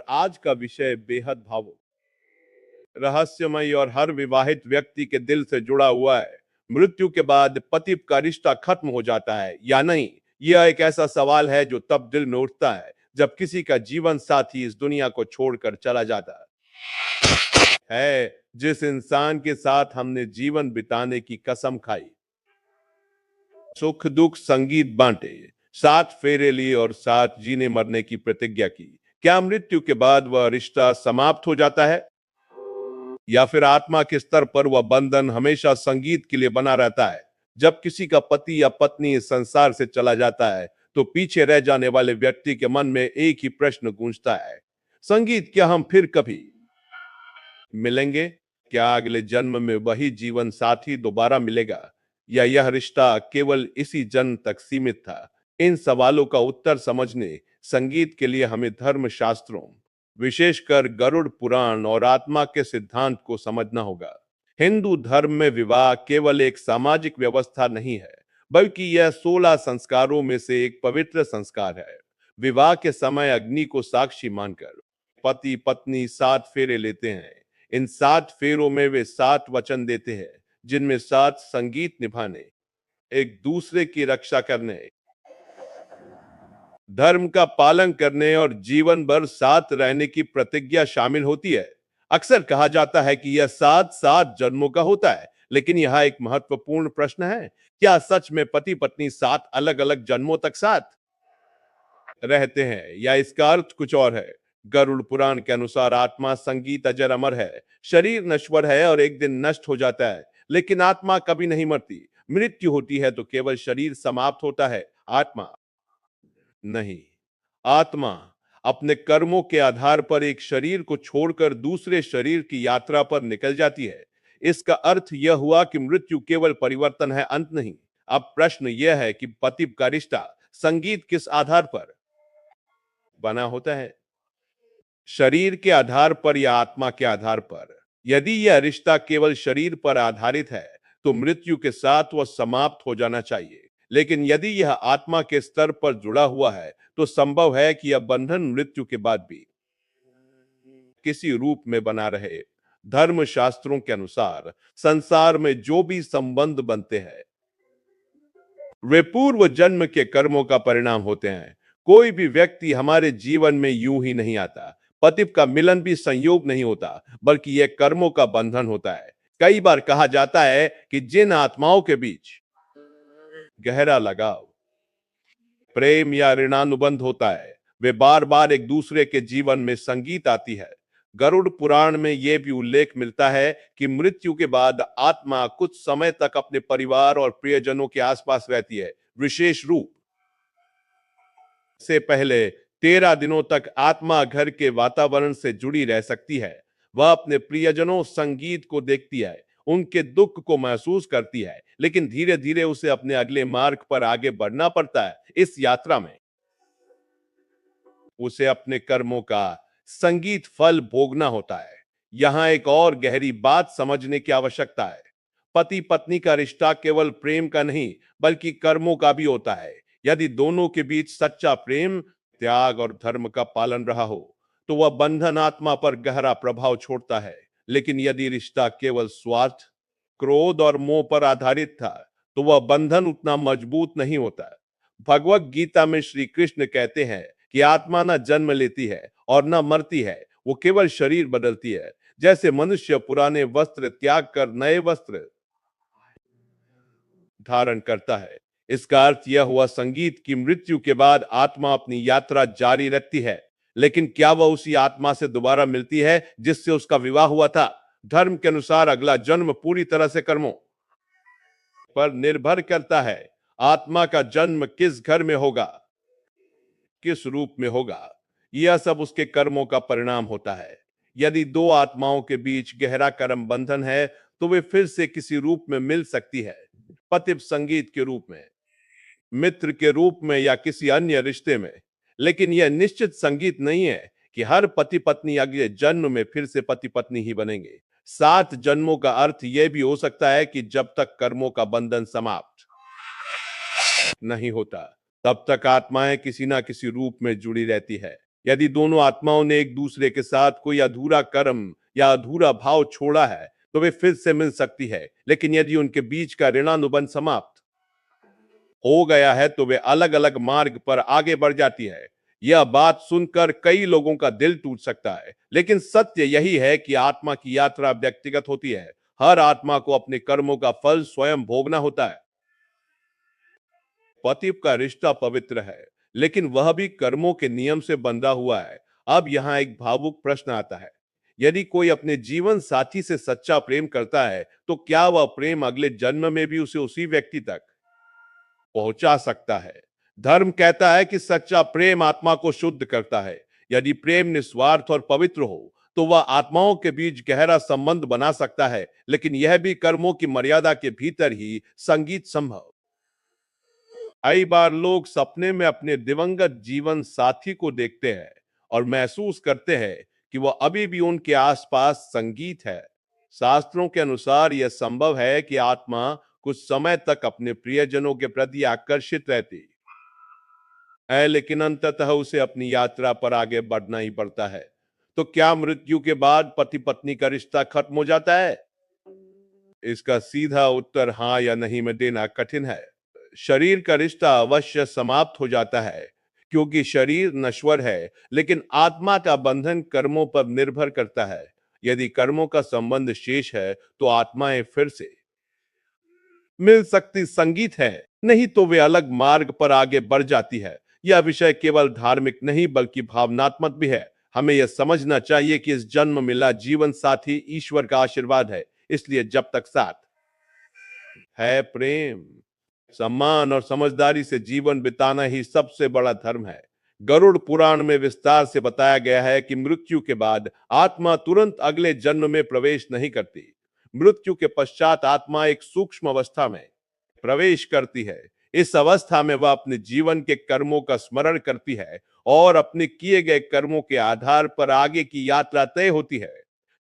आज का विषय बेहद भावुक, रहस्यमय और हर विवाहित व्यक्ति के दिल से जुड़ा हुआ है। मृत्यु के बाद पति का रिश्ता खत्म हो जाता है या नहीं? यह एक ऐसा सवाल है जो तब दिल में उठता है जब किसी का जीवन साथी इस दुनिया को छोड़कर चला जाता है। जिस इंसान के साथ हमने जीवन बिताने की कसम खाई, सुख दुख संगीत बांटे, साथ फेरे लिए और साथ जीने मरने की प्रतिज्ञा की, क्या मृत्यु के बाद वह रिश्ता समाप्त हो जाता है या फिर आत्मा के स्तर पर वह बंधन हमेशा संगीत के लिए बना रहता है? जब किसी का पति या पत्नी इस संसार से चला जाता है तो पीछे रह जाने वाले व्यक्ति के मन में एक ही प्रश्न गूंजता है, संगीत, क्या हम फिर कभी मिलेंगे? क्या अगले जन्म में वही जीवन साथी दोबारा मिलेगा या यह रिश्ता केवल इसी जन्म तक सीमित था? इन सवालों का उत्तर समझने संगीत के लिए हमें धर्म शास्त्रों, विशेषकर गरुड़ पुराण और आत्मा के सिद्धांत को समझना होगा। हिंदू धर्म में विवाह केवल एक सामाजिक व्यवस्था नहीं है, बल्कि यह 16 संस्कारों में से एक पवित्र संस्कार है। विवाह के समय अग्नि को साक्षी मानकर पति पत्नी 7 फेरे लेते हैं। इन 7 फेरों में वे 7 वचन देते हैं, जिनमें 7 संगीत निभाने, एक दूसरे की रक्षा करने, धर्म का पालन करने और जीवन भर साथ रहने की प्रतिज्ञा शामिल होती है। अक्सर कहा जाता है कि यह 7 जन्मों का होता है, लेकिन यह एक महत्वपूर्ण प्रश्न है। क्या सच में पति पत्नी 7 अलग अलग जन्मों तक साथ रहते हैं या इसका अर्थ कुछ और है? गरुड़ पुराण के अनुसार आत्मा संगीत अजर अमर है। शरीर नश्वर है और एक दिन नष्ट हो जाता है, लेकिन आत्मा कभी नहीं मरती। मृत्यु होती है तो केवल शरीर समाप्त होता है, आत्मा नहीं। आत्मा अपने कर्मों के आधार पर एक शरीर को छोड़कर दूसरे शरीर की यात्रा पर निकल जाती है। इसका अर्थ यह हुआ कि मृत्यु केवल परिवर्तन है, अंत नहीं। अब प्रश्न यह है कि पति का रिश्ता संगीत किस आधार पर बना होता है, शरीर के आधार पर या आत्मा के आधार पर? यदि यह रिश्ता केवल शरीर पर आधारित है तो मृत्यु के साथ वह समाप्त हो जाना चाहिए, लेकिन यदि यह आत्मा के स्तर पर जुड़ा हुआ है तो संभव है कि यह बंधन मृत्यु के बाद भी किसी रूप में बना रहे। धर्म शास्त्रों के अनुसार संसार में जो भी संबंध बनते हैं वे पूर्व जन्म के कर्मों का परिणाम होते हैं। कोई भी व्यक्ति हमारे जीवन में यूं ही नहीं आता। पति का मिलन भी संयोग नहीं होता, बल्कि यह कर्मों का बंधन होता है। कई बार कहा जाता है कि जिन आत्माओं के बीच गहरा लगाव, प्रेम या ऋणानुबंध होता है, वे बार बार एक दूसरे के जीवन में संगीत आती है। गरुड़ पुराण में यह भी उल्लेख मिलता है कि मृत्यु के बाद आत्मा कुछ समय तक अपने परिवार और प्रियजनों के आसपास रहती है। विशेष रूप से पहले 13 दिनों तक आत्मा घर के वातावरण से जुड़ी रह सकती है। वह अपने प्रियजनों संगीत को देखती है, उनके दुख को महसूस करती है, लेकिन धीरे धीरे उसे अपने अगले मार्ग पर आगे बढ़ना पड़ता है। इस यात्रा में उसे अपने कर्मों का संगीत फल भोगना होता है। यहां एक और गहरी बात समझने की आवश्यकता है। पति पत्नी का रिश्ता केवल प्रेम का नहीं, बल्कि कर्मों का भी होता है। यदि दोनों के बीच सच्चा प्रेम, त्याग और धर्म का पालन रहा हो तो वह बंधन आत्मा पर गहरा प्रभाव छोड़ता है। लेकिन यदि रिश्ता केवल स्वार्थ, क्रोध और मोह पर आधारित था तो वह बंधन उतना मजबूत नहीं होता। भगवत गीता में श्री कृष्ण कहते हैं कि आत्मा न जन्म लेती है और न मरती है, वो केवल शरीर बदलती है। जैसे मनुष्य पुराने वस्त्र त्याग कर नए वस्त्र धारण करता है। इसका अर्थ यह हुआ संगीत की मृत्यु के बाद आत्मा अपनी यात्रा जारी रखती है, लेकिन क्या वह उसी आत्मा से दोबारा मिलती है जिससे उसका विवाह हुआ था? धर्म के अनुसार अगला जन्म पूरी तरह से कर्मों पर निर्भर करता है। आत्मा का जन्म किस घर में होगा, किस रूप में होगा, यह सब उसके कर्मों का परिणाम होता है। यदि दो आत्माओं के बीच गहरा कर्म बंधन है तो वे फिर से किसी रूप में मिल सकती है, पतिव संगीत के रूप में, मित्र के रूप में या किसी अन्य रिश्ते में। लेकिन यह निश्चित संगीत नहीं है कि हर पति पत्नी अगले जन्म में फिर से पति पत्नी ही बनेंगे। 7 जन्मों का अर्थ यह भी हो सकता है कि जब तक कर्मों का बंधन समाप्त नहीं होता तब तक आत्माएं किसी ना किसी रूप में जुड़ी रहती है। यदि दोनों आत्माओं ने एक दूसरे के साथ कोई अधूरा कर्म या अधूरा भाव छोड़ा है तो वे फिर से मिल सकती है, लेकिन यदि उनके बीच का ऋणानुबंध समाप्त हो गया है तो वे अलग अलग मार्ग पर आगे बढ़ जाती है। यह बात सुनकर कई लोगों का दिल टूट सकता है, लेकिन सत्य यही है कि आत्मा की यात्रा व्यक्तिगत होती है। हर आत्मा को अपने कर्मों का फल स्वयं भोगना होता है। पति का रिश्ता पवित्र है, लेकिन वह भी कर्मों के नियम से बंधा हुआ है। अब यहाँ एक भावुक प्रश्न आता है, यदि कोई अपने जीवन साथी से सच्चा प्रेम करता है तो क्या वह प्रेम अगले जन्म में भी उसे उसी व्यक्ति तक पहुंचा सकता है? धर्म कहता है कि सच्चा प्रेम आत्मा को शुद्ध करता है। यदि प्रेम निस्वार्थ और पवित्र हो तो वह आत्माओं के बीच गहरा संबंध बना सकता है, लेकिन यह भी कर्मों की मर्यादा के भीतर ही संगीत संभव। कई बार लोग सपने में अपने दिवंगत जीवन साथी को देखते हैं और महसूस करते हैं कि वह अभी भी उनके आसपास संगीत है। शास्त्रों के अनुसार यह संभव है कि आत्मा कुछ समय तक अपने प्रियजनों के प्रति आकर्षित रहती है, लेकिन अंततः उसे अपनी यात्रा पर आगे बढ़ना ही पड़ता है। तो क्या मृत्यु के बाद पति पत्नी का रिश्ता खत्म हो जाता है? इसका सीधा उत्तर हाँ या नहीं में देना कठिन है। शरीर का रिश्ता अवश्य समाप्त हो जाता है, क्योंकि शरीर नश्वर है, लेकिन आत्मा का बंधन कर्मों पर निर्भर करता है। यदि कर्मों का संबंध शेष है तो आत्माएं फिर से मिल सकती संगीत है, नहीं तो वे अलग मार्ग पर आगे बढ़ जाती है। यह विषय केवल धार्मिक नहीं बल्कि भावनात्मक भी है। हमें यह समझना चाहिए कि इस जन्म मिला जीवन साथी ईश्वर का आशीर्वाद है, इसलिए जब तक साथ है प्रेम, सम्मान और समझदारी से जीवन बिताना ही सबसे बड़ा धर्म है। गरुड़ पुराण में विस्तार से बताया गया है कि मृत्यु के बाद आत्मा तुरंत अगले जन्म में प्रवेश नहीं करती। मृत्यु के पश्चात आत्मा एक सूक्ष्म अवस्था में प्रवेश करती है। इस अवस्था में वह अपने जीवन के कर्मों का स्मरण करती है और अपने किए गए कर्मों के आधार पर आगे की यात्रा तय होती है।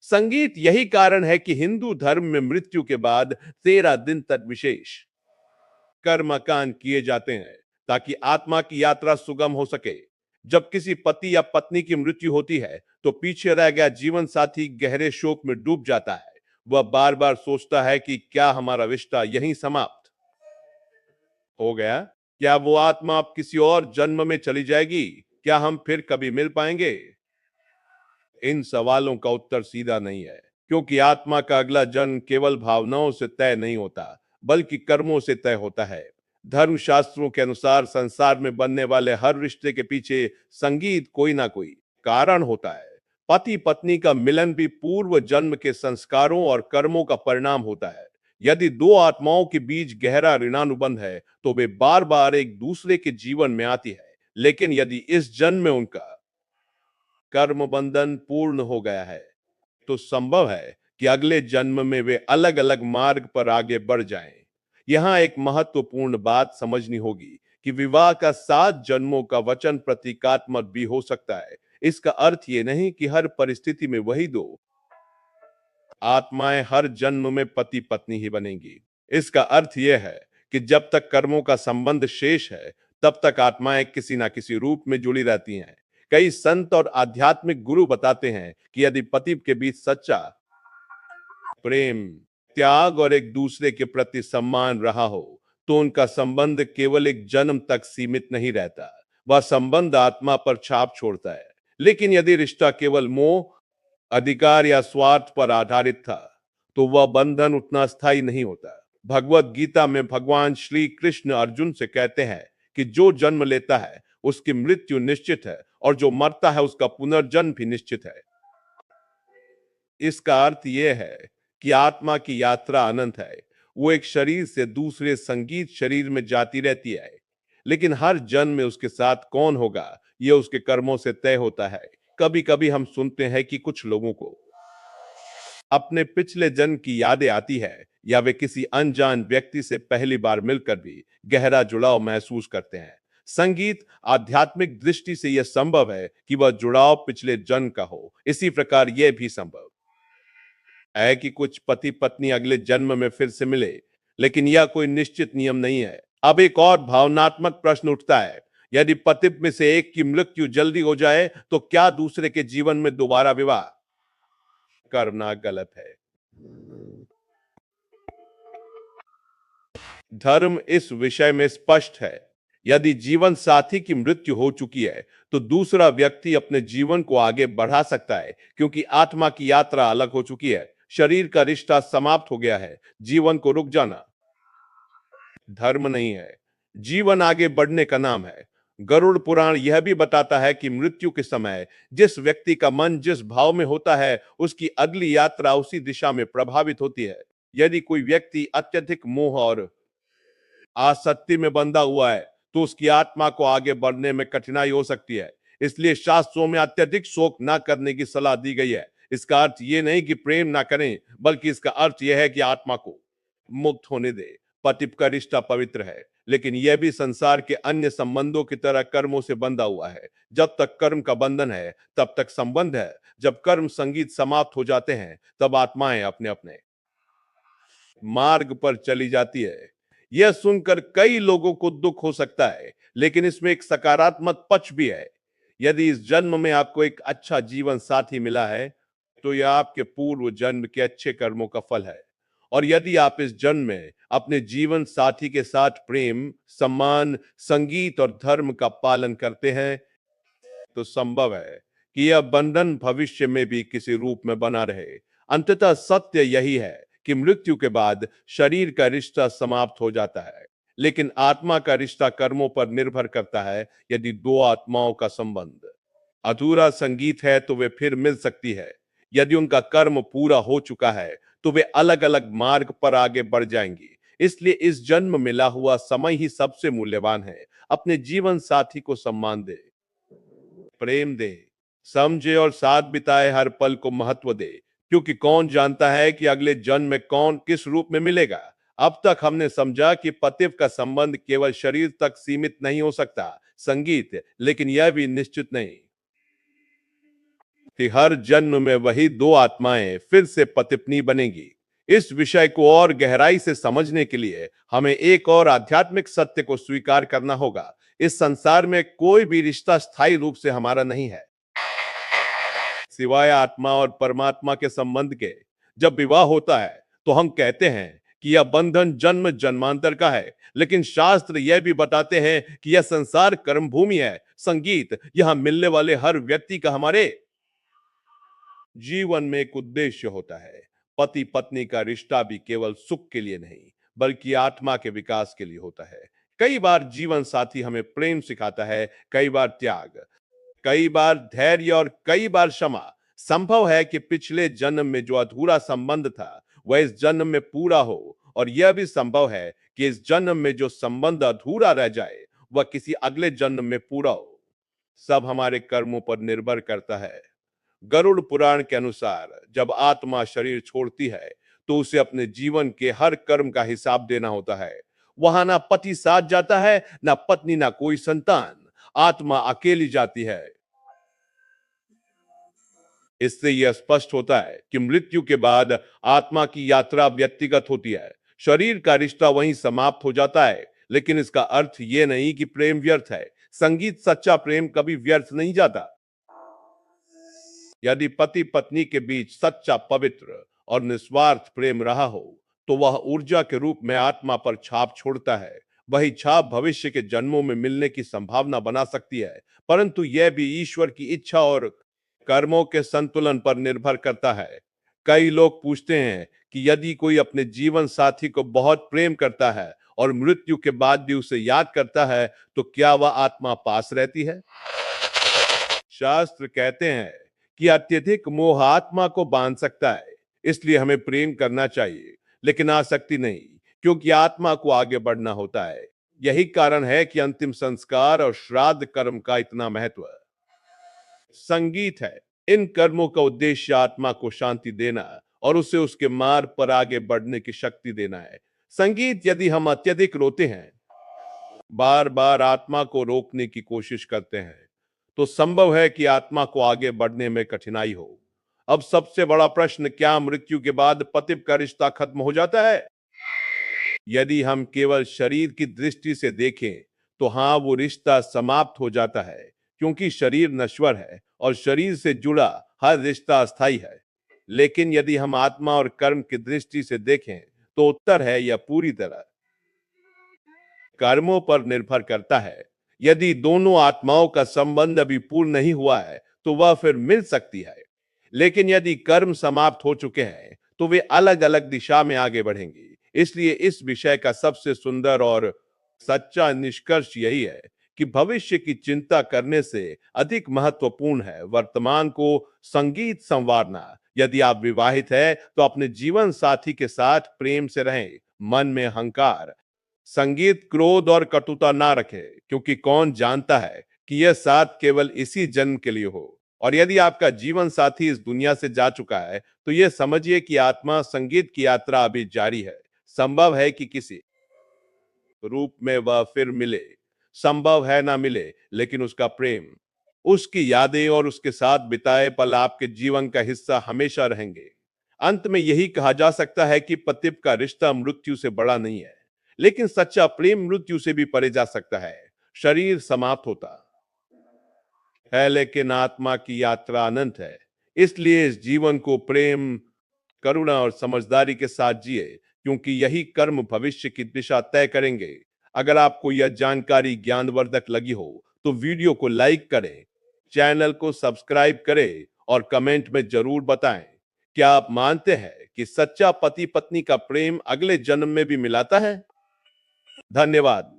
संगीत यही कारण है कि हिंदू धर्म में मृत्यु के बाद 13 दिन तक विशेष कर्मकांड किए जाते हैं ताकि आत्मा की यात्रा सुगम हो सके। जब किसी पति या पत्नी की मृत्यु होती है तो पीछे रह गया जीवन साथी गहरे शोक में डूब जाता है। वह बार बार सोचता है कि क्या हमारा रिश्ता यहीं समाप्त हो गया? क्या वो आत्मा अब किसी और जन्म में चली जाएगी? क्या हम फिर कभी मिल पाएंगे? इन सवालों का उत्तर सीधा नहीं है, क्योंकि आत्मा का अगला जन्म केवल भावनाओं से तय नहीं होता, बल्कि कर्मों से तय होता है। धर्म शास्त्रों के अनुसार संसार में बनने वाले हर रिश्ते के पीछे संगीत कोई ना कोई कारण होता है। पति पत्नी का मिलन भी पूर्व जन्म के संस्कारों और कर्मों का परिणाम होता है। यदि दो आत्माओं के बीच गहरा ऋणानुबंध है तो वे बार बार एक दूसरे के जीवन में आती है, लेकिन यदि इस जन्म में उनका कर्म बंधन पूर्ण हो गया है तो संभव है कि अगले जन्म में वे अलग अलग मार्ग पर आगे बढ़ जाएं। यहां एक महत्वपूर्ण बात समझनी होगी कि विवाह का 7 जन्मों का वचन प्रतीकात्मक भी हो सकता है। इसका अर्थ ये नहीं कि हर परिस्थिति में वही दो आत्माएं हर जन्म में पति पत्नी ही बनेंगी। इसका अर्थ यह है कि जब तक कर्मों का संबंध शेष है तब तक आत्माएं किसी ना किसी रूप में जुड़ी रहती हैं। कई संत और आध्यात्मिक गुरु बताते हैं कि यदि पति के बीच सच्चा प्रेम, त्याग और एक दूसरे के प्रति सम्मान रहा हो तो उनका संबंध केवल एक जन्म तक सीमित नहीं रहता, वह संबंध आत्मा पर छाप छोड़ता है। लेकिन यदि रिश्ता केवल मोह, अधिकार या स्वार्थ पर आधारित था तो वह बंधन उतना स्थायी नहीं होता। भगवत गीता में भगवान श्री कृष्ण अर्जुन से कहते हैं कि जो जन्म लेता है उसकी मृत्यु निश्चित है और जो मरता है उसका पुनर्जन्म भी निश्चित है। इसका अर्थ यह है कि आत्मा की यात्रा अनंत है। वो एक शरीर से दूसरे संगीत शरीर में जाती रहती है, लेकिन हर जन्म में उसके साथ कौन होगा यह उसके कर्मों से तय होता है। कभी कभी हम सुनते हैं कि कुछ लोगों को अपने पिछले जन्म की यादें आती है या वे किसी अनजान व्यक्ति से पहली बार मिलकर भी गहरा जुड़ाव महसूस करते हैं। संगीत आध्यात्मिक दृष्टि से यह संभव है कि वह जुड़ाव पिछले जन्म का हो। इसी प्रकार यह भी संभव है कि कुछ पति पत्नी अगले जन्म में फिर से मिले, लेकिन यह कोई निश्चित नियम नहीं है। अब एक और भावनात्मक प्रश्न उठता है, यदि पति में से एक की मृत्यु जल्दी हो जाए तो क्या दूसरे के जीवन में दोबारा विवाह करना गलत है? धर्म इस विषय में स्पष्ट है। यदि जीवन साथी की मृत्यु हो चुकी है तो दूसरा व्यक्ति अपने जीवन को आगे बढ़ा सकता है, क्योंकि आत्मा की यात्रा अलग हो चुकी है, शरीर का रिश्ता समाप्त हो गया है। जीवन को रुक जाना धर्म नहीं है, जीवन आगे बढ़ने का नाम है। गरुड़ पुराण यह भी बताता है कि मृत्यु के समय जिस व्यक्ति का मन जिस भाव में होता है, उसकी अगली यात्रा उसी दिशा में प्रभावित होती है। यदि कोई व्यक्ति अत्यधिक मोह और आसक्ति में बंधा हुआ है तो उसकी आत्मा को आगे बढ़ने में कठिनाई हो सकती है। इसलिए शास्त्रों में अत्यधिक शोक न करने की सलाह दी गई है। इसका अर्थ ये नहीं कि प्रेम ना करें, बल्कि इसका अर्थ यह है कि आत्मा को मुक्त होने दे। पति का रिश्ता पवित्र है, लेकिन यह भी संसार के अन्य संबंधों की तरह कर्मों से बंधा हुआ है। जब तक कर्म का बंधन है तब तक संबंध है। जब कर्म संगीत समाप्त हो जाते हैं तब आत्माएं अपने अपने मार्ग पर चली जाती है। यह सुनकर कई लोगों को दुख हो सकता है, लेकिन इसमें एक सकारात्मक पक्ष भी है। यदि इस जन्म में आपको एक अच्छा जीवन साथी मिला है तो यह आपके पूर्व जन्म के अच्छे कर्मों का फल है। और यदि आप इस जन्म में अपने जीवन साथी के साथ प्रेम, सम्मान, संगीत और धर्म का पालन करते हैं तो संभव है कि यह बंधन भविष्य में भी किसी रूप में बना रहे। अंततः सत्य यही है कि मृत्यु के बाद शरीर का रिश्ता समाप्त हो जाता है, लेकिन आत्मा का रिश्ता कर्मों पर निर्भर करता है। यदि दो आत्माओं का संबंध अधूरा संगीत है तो वे फिर मिल सकती है। यदि उनका कर्म पूरा हो चुका है तो वे अलग अलग मार्ग पर आगे बढ़ जाएंगी। इसलिए इस जन्म मिला हुआ समय ही सबसे मूल्यवान है। अपने जीवन साथी को सम्मान दे, प्रेम दे, समझे और साथ बिताए हर पल को महत्व दे, क्योंकि कौन जानता है कि अगले जन्म में कौन किस रूप में मिलेगा। अब तक हमने समझा कि पतिव का संबंध केवल शरीर तक सीमित नहीं हो सकता, संगीत, लेकिन यह भी निश्चित नहीं कि हर जन्म में वही दो आत्माएं फिर से पतिपत्नी बनेंगी। इस विषय को और गहराई से समझने के लिए हमें एक और आध्यात्मिक सत्य को स्वीकार करना होगा। इस संसार में कोई भी रिश्ता स्थायी रूप से हमारा नहीं है, सिवाय आत्मा और परमात्मा के संबंध के। जब विवाह होता है तो हम कहते हैं कि यह बंधन जन्म जन्मांतर का है, लेकिन शास्त्र यह भी बताते हैं कि यह संसार कर्म भूमि है। संगीत, यहां मिलने वाले हर व्यक्ति का हमारे जीवन में एक उद्देश्य होता है। पति पत्नी का रिश्ता भी केवल सुख के लिए नहीं, बल्कि आत्मा के विकास के लिए होता है। कई बार जीवन साथी हमें प्रेम सिखाता है, कई बार त्याग, कई बार धैर्य और कई बार क्षमा। संभव है कि पिछले जन्म में जो अधूरा संबंध था वह इस जन्म में पूरा हो, और यह भी संभव है कि इस जन्म में जो संबंध अधूरा रह जाए वह किसी अगले जन्म में पूरा हो। सब हमारे कर्मों पर निर्भर करता है। गरुड़ पुराण के अनुसार जब आत्मा शरीर छोड़ती है तो उसे अपने जीवन के हर कर्म का हिसाब देना होता है। वहां ना पति साथ जाता है, ना पत्नी, ना कोई संतान। आत्मा अकेली जाती है। इससे यह स्पष्ट होता है कि मृत्यु के बाद आत्मा की यात्रा व्यक्तिगत होती है। शरीर का रिश्ता वहीं समाप्त हो जाता है, लेकिन इसका अर्थ यह नहीं कि प्रेम व्यर्थ है। संगीत, सच्चा प्रेम कभी व्यर्थ नहीं जाता। यदि पति पत्नी के बीच सच्चा, पवित्र और निस्वार्थ प्रेम रहा हो तो वह ऊर्जा के रूप में आत्मा पर छाप छोड़ता है। वही छाप भविष्य के जन्मों में मिलने की संभावना बना सकती है, परंतु यह भी ईश्वर की इच्छा और कर्मों के संतुलन पर निर्भर करता है। कई लोग पूछते हैं कि यदि कोई अपने जीवन साथी को बहुत प्रेम करता है और मृत्यु के बाद भी उसे याद करता है तो क्या वह आत्मा पास रहती है? शास्त्र कहते हैं कि अत्यधिक मोह आत्मा को बांध सकता है। इसलिए हमें प्रेम करना चाहिए, लेकिन आसक्ति नहीं, क्योंकि आत्मा को आगे बढ़ना होता है। यही कारण है कि अंतिम संस्कार और श्राद्ध कर्म का इतना महत्व संगीत है। इन कर्मों का उद्देश्य आत्मा को शांति देना और उसे उसके मार्ग पर आगे बढ़ने की शक्ति देना है। संगीत, यदि हम अत्यधिक रोते हैं, बार बार आत्मा को रोकने की कोशिश करते हैं, तो संभव है कि आत्मा को आगे बढ़ने में कठिनाई हो। अब सबसे बड़ा प्रश्न, क्या मृत्यु के बाद पतिव का रिश्ता खत्म हो जाता है? यदि हम केवल शरीर की दृष्टि से देखें तो हाँ, वो रिश्ता समाप्त हो जाता है, क्योंकि शरीर नश्वर है और शरीर से जुड़ा हर रिश्ता अस्थायी है। लेकिन यदि हम आत्मा और कर्म की दृष्टि से देखें, तो उत्तर है यह पूरी तरह कर्मों पर निर्भर करता है। यदि दोनों आत्माओं का संबंध अभी पूर्ण नहीं हुआ है, तो वह फिर मिल सकती है। लेकिन यदि कर्म समाप्त हो चुके हैं, तो वे अलग-अलग दिशा में आगे बढ़ेंगी। इसलिए इस विषय का सबसे सुंदर और सच्चा निष्कर्ष यही है कि भविष्य की चिंता करने से अधिक महत्वपूर्ण है वर्तमान को संगीत संवारना। यदि आप विवाहित हैं, तो अपने जीवन साथी के साथ प्रेम से रहें, मन में अहंकार, संगीत, क्रोध और कटुता ना रखे, क्योंकि कौन जानता है कि यह साथ केवल इसी जन्म के लिए हो। और यदि आपका जीवन साथी इस दुनिया से जा चुका है, तो यह समझिए कि आत्मा संगीत की यात्रा अभी जारी है। संभव है कि किसी रूप में वह फिर मिले, संभव है ना मिले, लेकिन उसका प्रेम, उसकी यादें और उसके साथ बिताए पल आपके जीवन का हिस्सा हमेशा रहेंगे। अंत में यही कहा जा सकता है कि पतिप का रिश्ता मृत्यु से बड़ा नहीं है, लेकिन सच्चा प्रेम मृत्यु से भी परे जा सकता है। शरीर समाप्त होता है, लेकिन आत्मा की यात्रा अनंत है। इसलिए इस जीवन को प्रेम, करुणा और समझदारी के साथ जिए, क्योंकि यही कर्म भविष्य की दिशा तय करेंगे। अगर आपको यह जानकारी ज्ञानवर्धक लगी हो, तो वीडियो को लाइक करें, चैनल को सब्सक्राइब करें और कमेंट में जरूर बताएं, क्या आप मानते हैं कि सच्चा पति पत्नी का प्रेम अगले जन्म में भी मिलाता है? धन्यवाद।